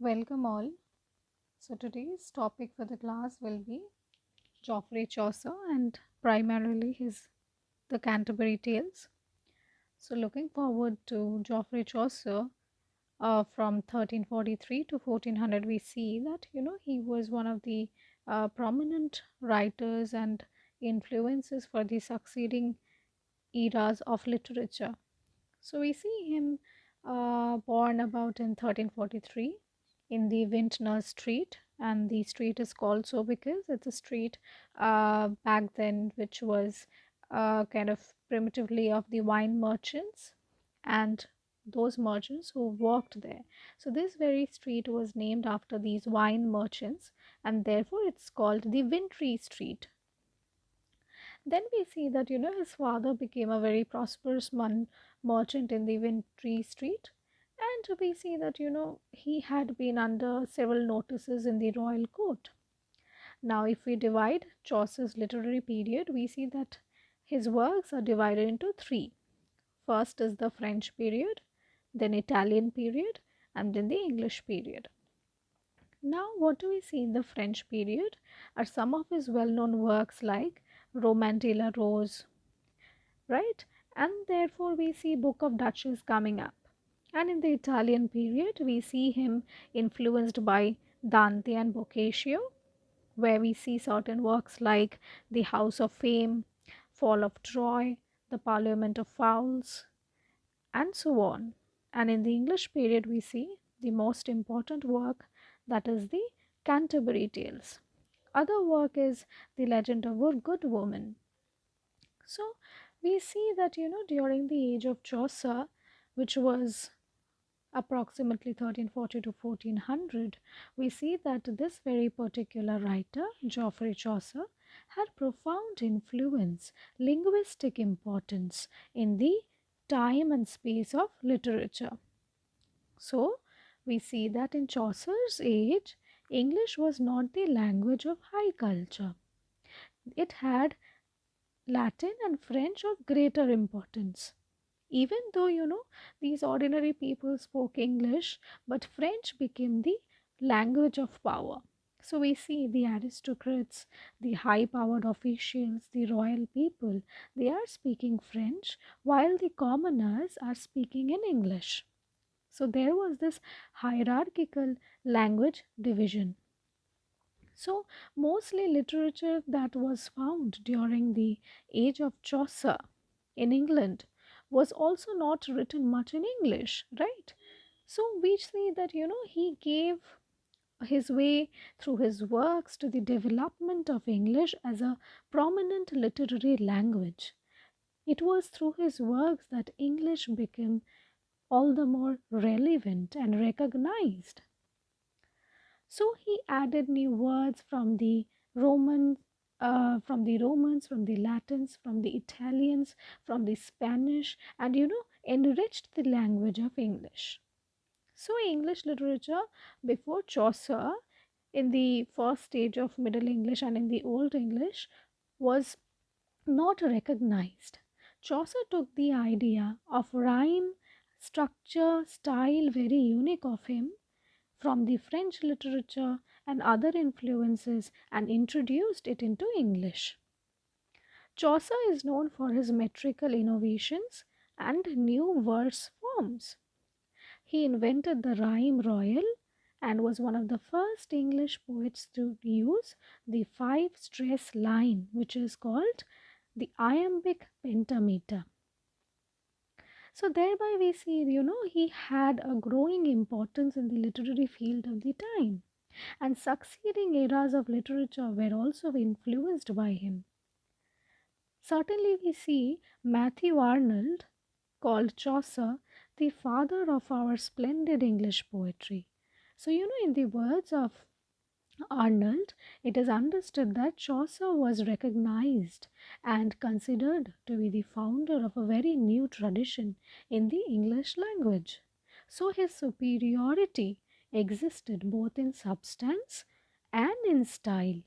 Welcome all. So today's topic for the class will be Geoffrey Chaucer and primarily his The Canterbury Tales. So looking forward to Geoffrey Chaucer from 1343 to 1400, we see that he was one of the prominent writers and influences for the succeeding eras of literature. So we see him born about in 1343 in the Vintner Street, and the street is called so because it's a street back then which was kind of primitively of the wine merchants and those merchants who worked there. So this very street was named after these wine merchants, and therefore it's called the Wintry Street. Then we see that his father became a very prosperous merchant in the Wintry Street, and we see that he had been under several notices in the royal court. Now, if we divide Chaucer's literary period, we see that his works are divided into three. First is the French period, then Italian period, and then the English period. Now, what do we see in the French period are some of his well-known works like Roman de la Rose, right? And therefore, we see Book of Duchess coming up. And in the Italian period, we see him influenced by Dante and Boccaccio, where we see certain works like The House of Fame, Fall of Troy, The Parliament of Fowls, and so on. And in the English period, we see the most important work, that is the Canterbury Tales. Other work is The Legend of a Good Woman. So we see that during the age of Chaucer, which was approximately 1340 to 1400, we see that this very particular writer, Geoffrey Chaucer, had profound influence, linguistic importance in the time and space of literature. So, we see that in Chaucer's age, English was not the language of high culture. It had Latin and French of greater importance. Even though these ordinary people spoke English, but French became the language of power. So we see the aristocrats, the high powered officials, the royal people, they are speaking French while the commoners are speaking in English. So there was this hierarchical language division. So mostly literature that was found during the age of Chaucer in England was also not written much in English, right? So we see that he gave his way through his works to the development of English as a prominent literary language. It was through his works that English became all the more relevant and recognized. So he added new words from the Romans, from the Latins, from the Italians, from the Spanish, and enriched the language of English. So English literature before Chaucer, in the first stage of Middle English and in the Old English, was not recognized. Chaucer took the idea of rhyme, structure, style very unique of him from the French literature and other influences and introduced it into English. Chaucer is known for his metrical innovations and new verse forms. He invented the rhyme royal and was one of the first English poets to use the 5-stress line, which is called the iambic pentameter. So thereby we see, he had a growing importance in the literary field of the time, and succeeding eras of literature were also influenced by him. Certainly we see Matthew Arnold called Chaucer the father of our splendid English poetry. So, in the words of Arnold, it is understood that Chaucer was recognized and considered to be the founder of a very new tradition in the English language. So his superiority existed both in substance and in style.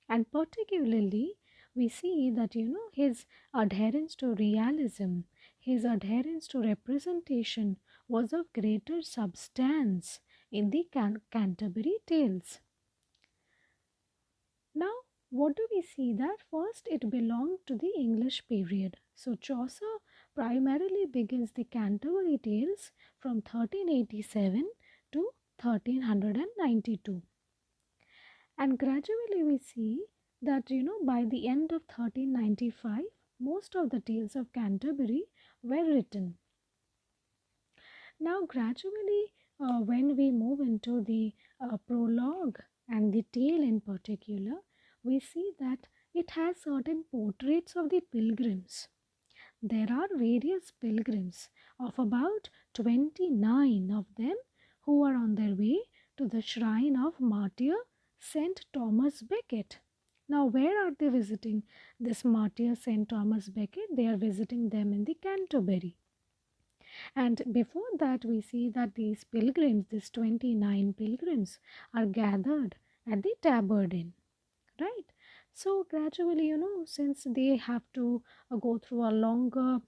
And particularly, we see that his adherence to realism, his adherence to representation was of greater substance in the Canterbury Tales. Now, what do we see that first it belonged to the English period. So Chaucer primarily begins the Canterbury Tales from 1387 to 1392. And gradually we see that by the end of 1395 most of the tales of Canterbury were written. Now gradually when we move into the prologue and the tale in particular, we see that it has certain portraits of the pilgrims. There are various pilgrims of about 29 of them who are on their way to the shrine of martyr St. Thomas Becket. Now where are they visiting this martyr St. Thomas Becket? They are visiting them in the Canterbury. And before that we see that these pilgrims, these 29 pilgrims, are gathered at the Tabard Inn, right? So gradually, since they have to go through a longer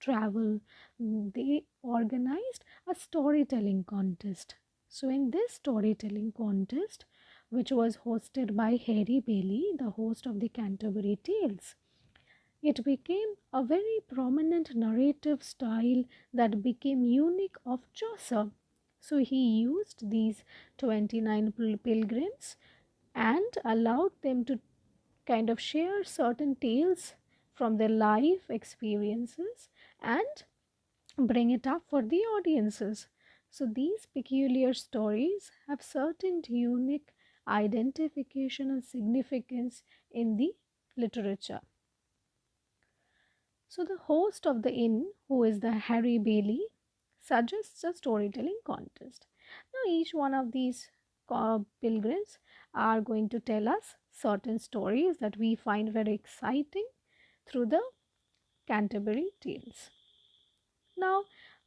travel, they organized a storytelling contest. So in this storytelling contest, which was hosted by Harry Bailey, the host of the Canterbury Tales, it became a very prominent narrative style that became unique of Chaucer. So he used these 29 pilgrims and allowed them to kind of share certain tales from their life experiences and bring it up for the audiences. So these peculiar stories have certain unique identification and significance in the literature. So the host of the inn, who is the Harry Bailey, suggests a storytelling contest. Now each one of these pilgrims are going to tell us certain stories that we find very exciting through the Canterbury Tales. Now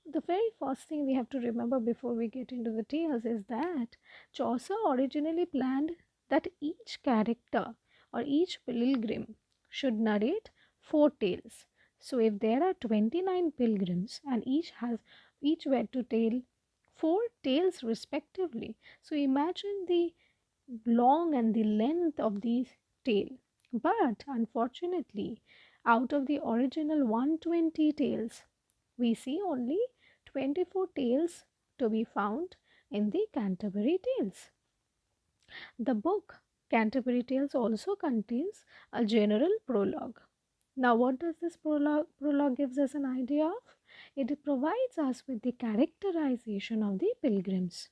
the very first thing we have to remember before we get into the tales is that Chaucer originally planned that each character or each pilgrim should narrate 4 tales. So if there are 29 pilgrims and each were to tell 4 tales respectively, so imagine the long and the length of these tale. But unfortunately, out of the original 120 tales, we see only 24 tales to be found in the Canterbury Tales. The book Canterbury Tales also contains a general prologue. Now what does this prologue gives us an idea of? It provides us with the characterization of the pilgrims.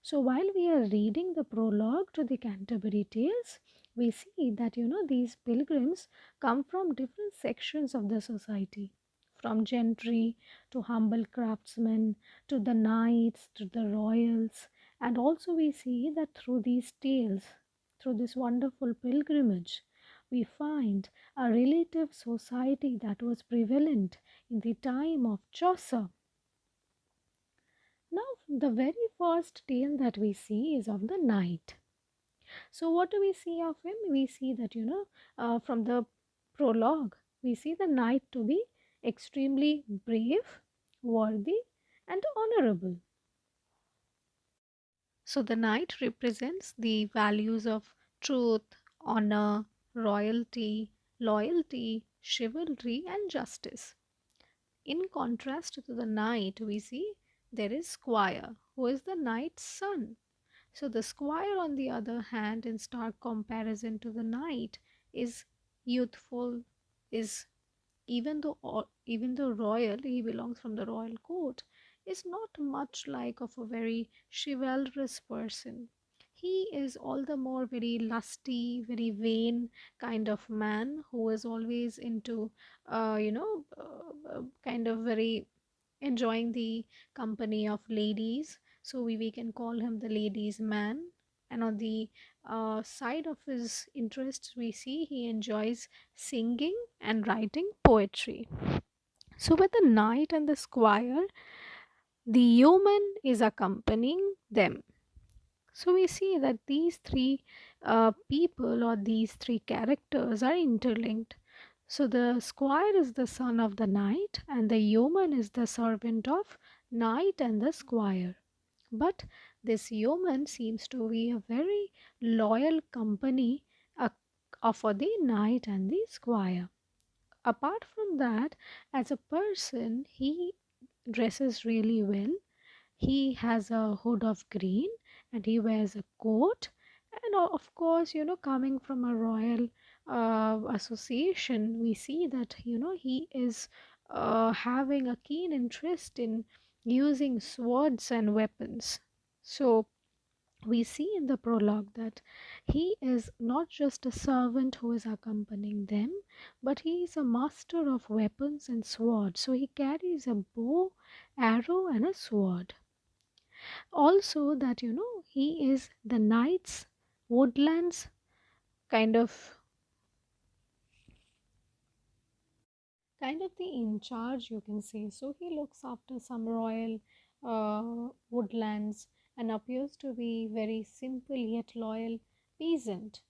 So while we are reading the prologue to the Canterbury Tales, we see that these pilgrims come from different sections of the society, from gentry to humble craftsmen to the knights to the royals, and also we see that through these tales, through this wonderful pilgrimage, we find a relative society that was prevalent in the time of Chaucer. Now, the very first tale that we see is of the knight. So, what do we see of him? We see that, from the prologue, we see the knight to be extremely brave, worthy, and honorable. So, the knight represents the values of truth, honor, royalty, loyalty, chivalry, and justice. In contrast to the knight, we see there is squire, who is the knight's son. So the squire, on the other hand, in stark comparison to the knight, is youthful, is even though royal, he belongs from the royal court, is not much like of a very chivalrous person. He is all the more very lusty, very vain kind of man who is always into, kind of very enjoying the company of ladies. So we can call him the ladies' man. And on the side of his interests, we see he enjoys singing and writing poetry. So with the knight and the squire, the yeoman is accompanying them. So we see that these three people or these three characters are interlinked. So the squire is the son of the knight and the yeoman is the servant of knight and the squire. But This yeoman seems to be a very loyal company for the knight and the squire. Apart from that, as a person, he dresses really well. He has a hood of green and he wears a coat. And of course, coming from a royal association, we see that, he is having a keen interest in using swords and weapons. So, we see in the prologue that he is not just a servant who is accompanying them, but he is a master of weapons and swords. So he carries a bow, arrow, and a sword. Also, that he is the knight's woodlands kind of the in charge, you can say. So he looks after some royal woodlands and appears to be very simple yet loyal peasant.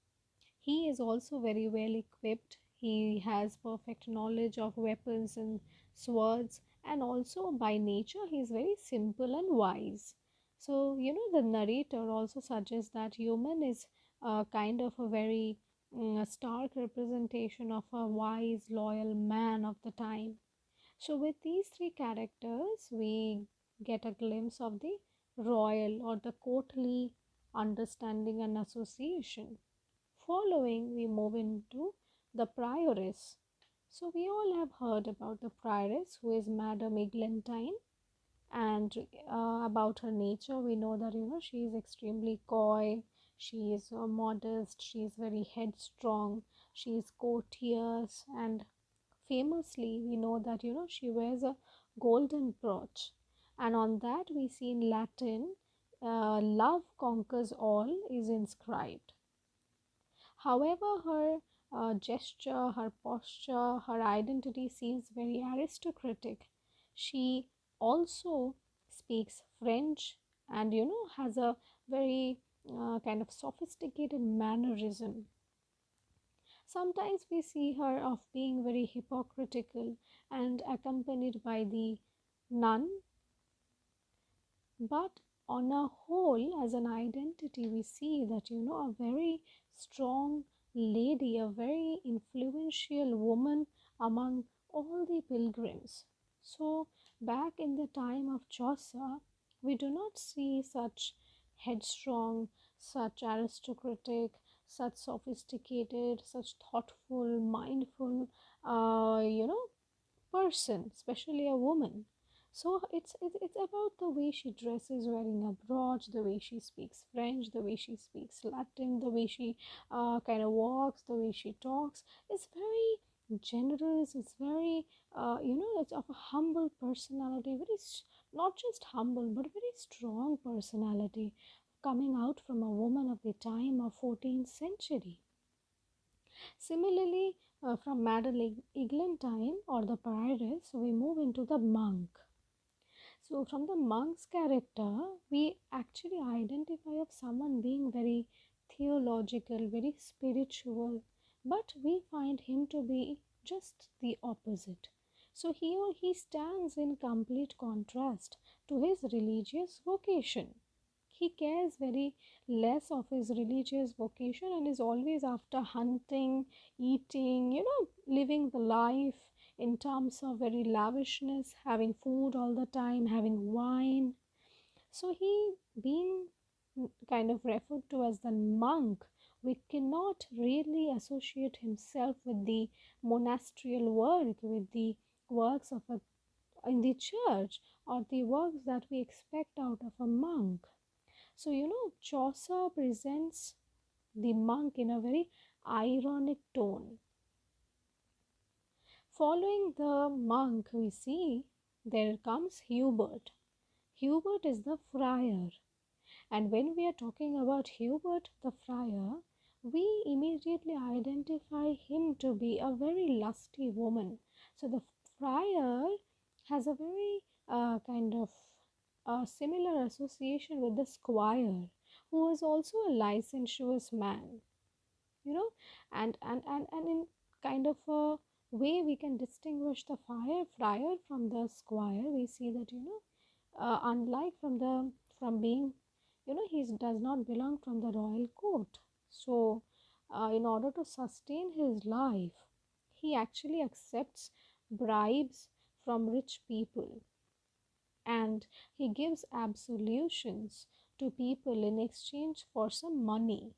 He is also very well equipped. He has perfect knowledge of weapons and swords, and also by nature he is very simple and wise. So, the narrator also suggests that human is kind of a very stark representation of a wise, loyal man of the time. So, with these three characters, we get a glimpse of the royal or the courtly understanding and association. Following, we move into the prioress. So, we all have heard about the prioress, who is Madame Eglantine, and about her nature, we know that she is extremely coy, she is modest, she is very headstrong, she is courteous, and famously, we know that she wears a golden brooch, and on that we see in Latin, "Love conquers all" is inscribed. However, her gesture, her posture, her identity seems very aristocratic. She also speaks French and has a very kind of sophisticated mannerism. Sometimes we see her of being very hypocritical and accompanied by the nun, but on a whole, as an identity, we see that a very strong lady, a very influential woman among all the pilgrims. So, back in the time of Chaucer, we do not see such headstrong, such aristocratic, such sophisticated, such thoughtful, mindful, person, especially a woman. So it's about the way she dresses, wearing a brooch, the way she speaks French, the way she speaks Latin, the way she kind of walks, the way she talks. It's very generous. It's very it's of a humble personality. Not just humble, but very strong personality, coming out from a woman of the time of 14th century. Similarly, from Madame Eglantine or the prioress, we move into the monk. So, from the monk's character, we actually identify of someone being very theological, very spiritual, but we find him to be just the opposite. So, here he stands in complete contrast to his religious vocation. He cares very less of his religious vocation and is always after hunting, eating, living the life in terms of very lavishness, having food all the time, having wine. So he being kind of referred to as the monk, we cannot really associate himself with the monasterial work, with the works of a in the church, or the works that we expect out of a monk. So, Chaucer presents the monk in a very ironic tone. Following the monk, we see there comes Hubert. Hubert is the friar, and when we are talking about Hubert the friar, we immediately identify him to be a very lusty woman. So, the friar has a very kind of similar association with the squire, who was also a licentious man, you know and in kind of a way we can distinguish the friar from the squire. We see that unlike from being he does not belong from the royal court. So in order to sustain his life, he actually accepts bribes from rich people, and he gives absolutions to people in exchange for some money.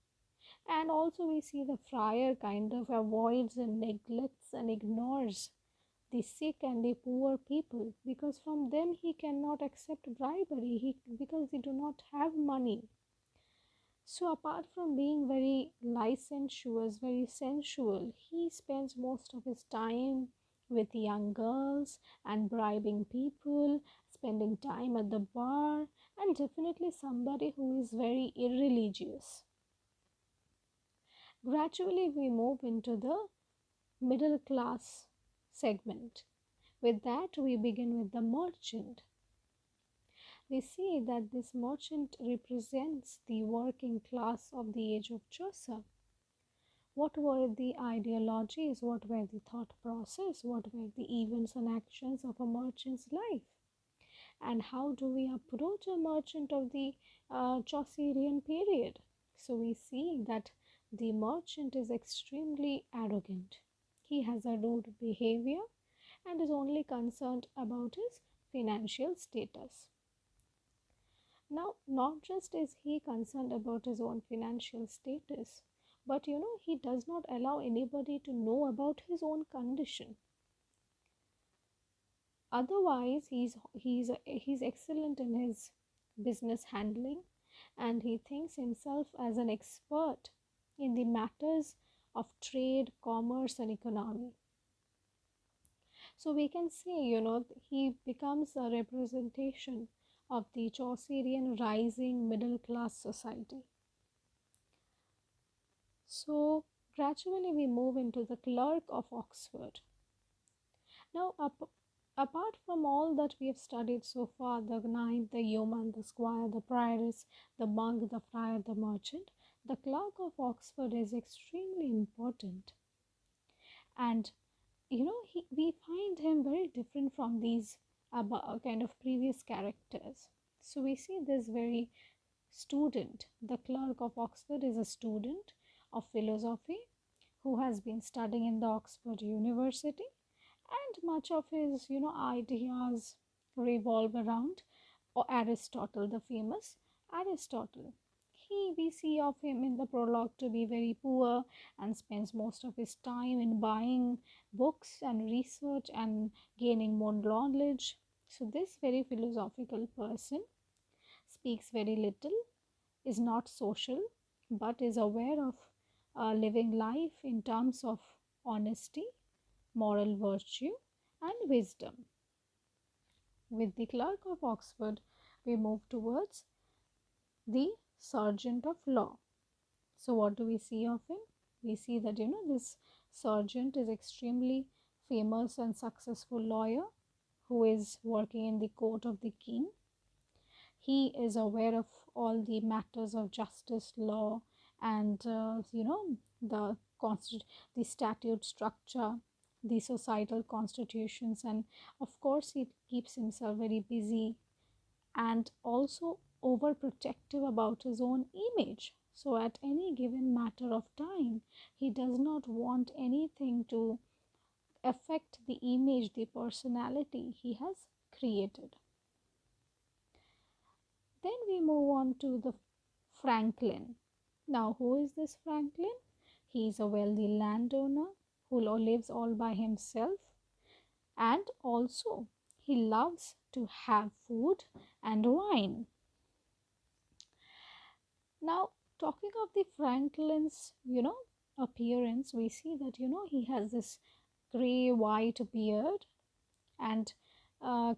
And also we see the friar kind of avoids and neglects and ignores the sick and the poor people, because from them he cannot accept bribery, because they do not have money. So apart from being very licentious, very sensual, he spends most of his time with young girls and bribing people, spending time at the bar, and definitely somebody who is very irreligious. Gradually we move into the middle class segment. With that, we begin with the merchant. We see that this merchant represents the working class of the age of Chaucer. What were the ideologies? What were the thought process? What were the events and actions of a merchant's life? And how do we approach a merchant of the Chaucerian period? So we see that the merchant is extremely arrogant. He has a rude behavior and is only concerned about his financial status. Now, not just is he concerned about his own financial status, but he does not allow anybody to know about his own condition. Otherwise, he's excellent in his business handling, and he thinks himself as an expert in the matters of trade, commerce, and economy. So we can say, he becomes a representation of the Chaucerian rising middle class society. So gradually we move into the clerk of Oxford. Now, apart from all that we have studied so far, the knight, the yeoman, the squire, the prioress, the monk, the friar, the merchant, the clerk of Oxford is extremely important. And we find him very different from these kind of previous characters. So we see this very student. The clerk of Oxford is a student of philosophy who has been studying in the Oxford University, and much of his ideas revolve around Aristotle, the famous Aristotle. We see of him in the prologue to be very poor and spends most of his time in buying books and research and gaining more knowledge. So this very philosophical person speaks very little, is not social, but is aware of living life in terms of honesty, moral virtue, and wisdom. With the clerk of Oxford, we move towards the sergeant of law. So what do we see of him? We see that this sergeant is extremely famous and successful lawyer who is working in the court of the king. He is aware of all the matters of justice, law, and the the statute structure, the societal constitutions, and of course he keeps himself very busy and also overprotective about his own image. So at any given matter of time, he does not want anything to affect the image, the personality he has created. Then we move on to the Franklin. Now, who is this Franklin? He is a wealthy landowner who lives all by himself, and also he loves to have food and wine. Now, talking of the Franklin's, appearance, we see that, he has this gray white beard and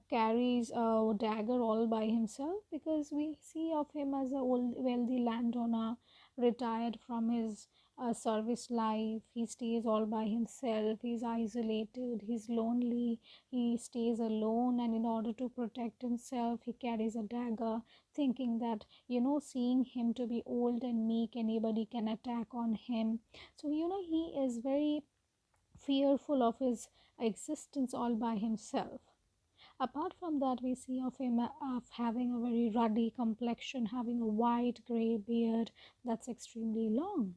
carries a dagger all by himself, because we see of him as a old wealthy landowner, retired from his service life. He stays all by himself, he's isolated, he's lonely, he stays alone, and in order to protect himself he carries a dagger, thinking that seeing him to be old and meek, anybody can attack on him. So he is very fearful of his existence all by himself. Apart from that, we see of him of having a very ruddy complexion, having a white grey beard that's extremely long.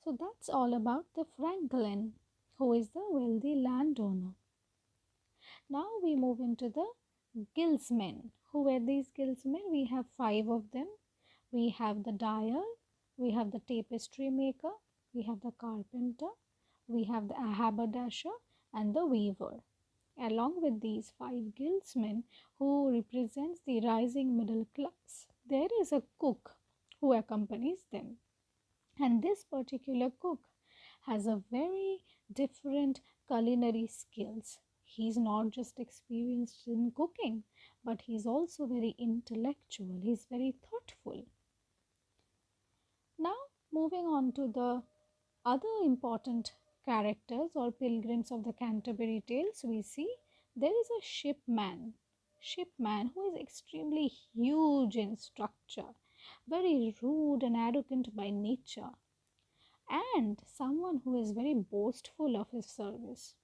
So that's all about the Franklin, who is the wealthy landowner. Now we move into the guildsmen. Who were these guildsmen? We have 5 of them. We have the dyer, we have the tapestry maker, we have the carpenter, we have the haberdasher and the weaver. Along with these 5 guildsmen who represents the rising middle class, there is a cook who accompanies them. And this particular cook has a very different culinary skills. He's not just experienced in cooking, but he's also very intellectual. He's very thoughtful. Now, moving on to the other important characters or pilgrims of the Canterbury Tales, we see there is a shipman. Shipman who is extremely huge in structure, very rude and arrogant by nature, and someone who is very boastful of his service.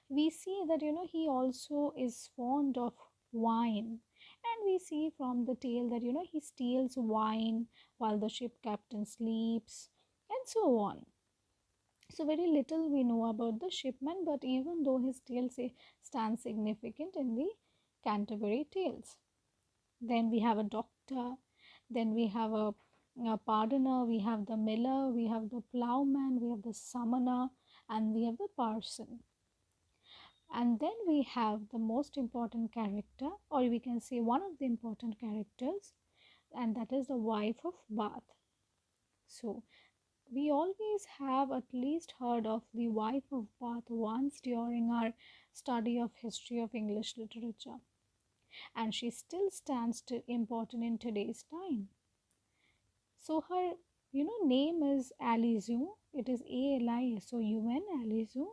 We see that he also is fond of wine, and we see from the tale that he steals wine while the ship captain sleeps and so on. So very little we know about the shipman, but even though his tale stands significant in the Canterbury Tales. Then we have a doctor, then we have a pardoner, we have the miller, we have the ploughman, we have the summoner, and we have the parson. And then we have the most important character, or we can say one of the important characters, and that is the wife of Bath. So we always have at least heard of the wife of Bath once during our study of history of English literature, and she still stands important in today's time. So her name is Alisoun. It is Alisoun, Alisoun,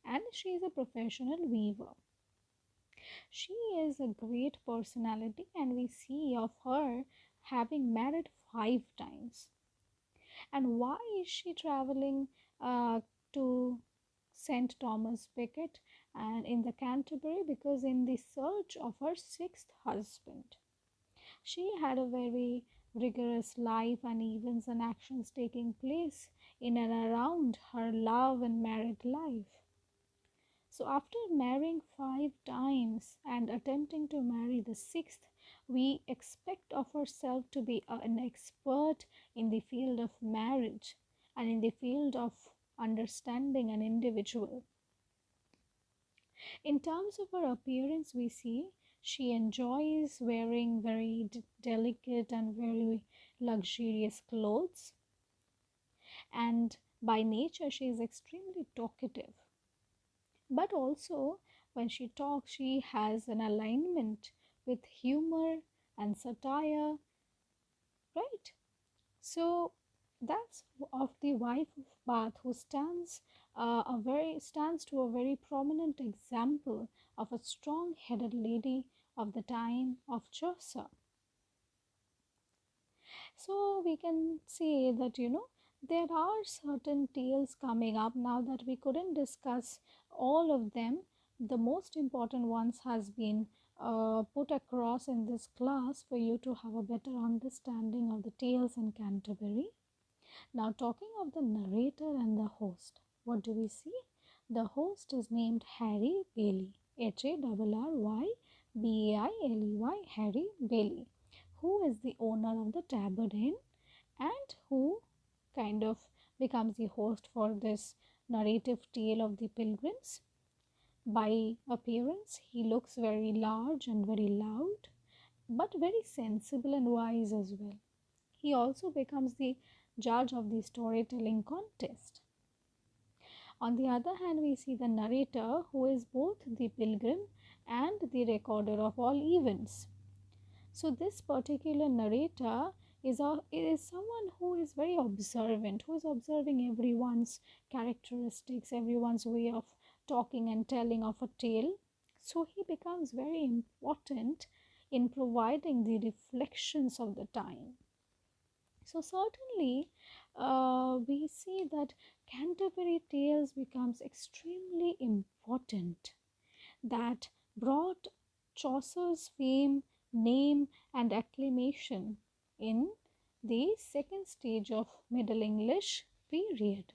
and she is a professional weaver. She is a great personality, and we see of her having married 5 times. And why is she traveling to St. Thomas Becket and in the Canterbury? Because in the search of her 6th husband. She had a very rigorous life and events and actions taking place in and around her love and married life. So after marrying 5 times and attempting to marry the 6th, we expect of ourselves to be an expert in the field of marriage and in the field of understanding an individual. In terms of her appearance, we see she enjoys wearing very delicate and very luxurious clothes, and by nature she is extremely talkative. But also when she talks, she has an alignment with humor and satire, right? So that's of the wife of Bath, who stands to a very prominent example of a strong-headed lady of the time of Chaucer. So we can say that there are certain tales coming up now that we couldn't discuss all of them. The most important ones has been put across in this class for you to have a better understanding of the tales in Canterbury. Now, talking of the narrator and the host, what do we see? The host is named Harry Bailey, Harrybailey, Harry Bailey, who is the owner of the Tabard Inn and who kind of becomes the host for this narrative tale of the pilgrims. By appearance, he looks very large and very loud, but very sensible and wise as well. He also becomes the judge of the storytelling contest. On the other hand, we see the narrator, who is both the pilgrim and the recorder of all events. So this particular narrator is someone who is very observant, who is observing everyone's characteristics, everyone's way of talking and telling of a tale. So he becomes very important in providing the reflections of the time. So certainly we see that Canterbury Tales becomes extremely important, that brought Chaucer's fame, name, and acclamation in the second stage of Middle English period.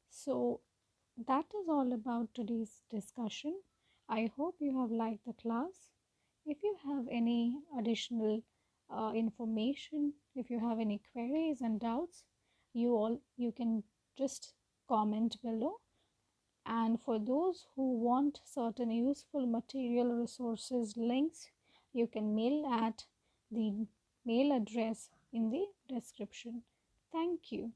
So that is all about today's discussion. I hope you have liked the class. If you have any additional information, if you have any queries and doubts, you can just comment below. And for those who want certain useful material resources links, you can mail at the mail address in the description. Thank you.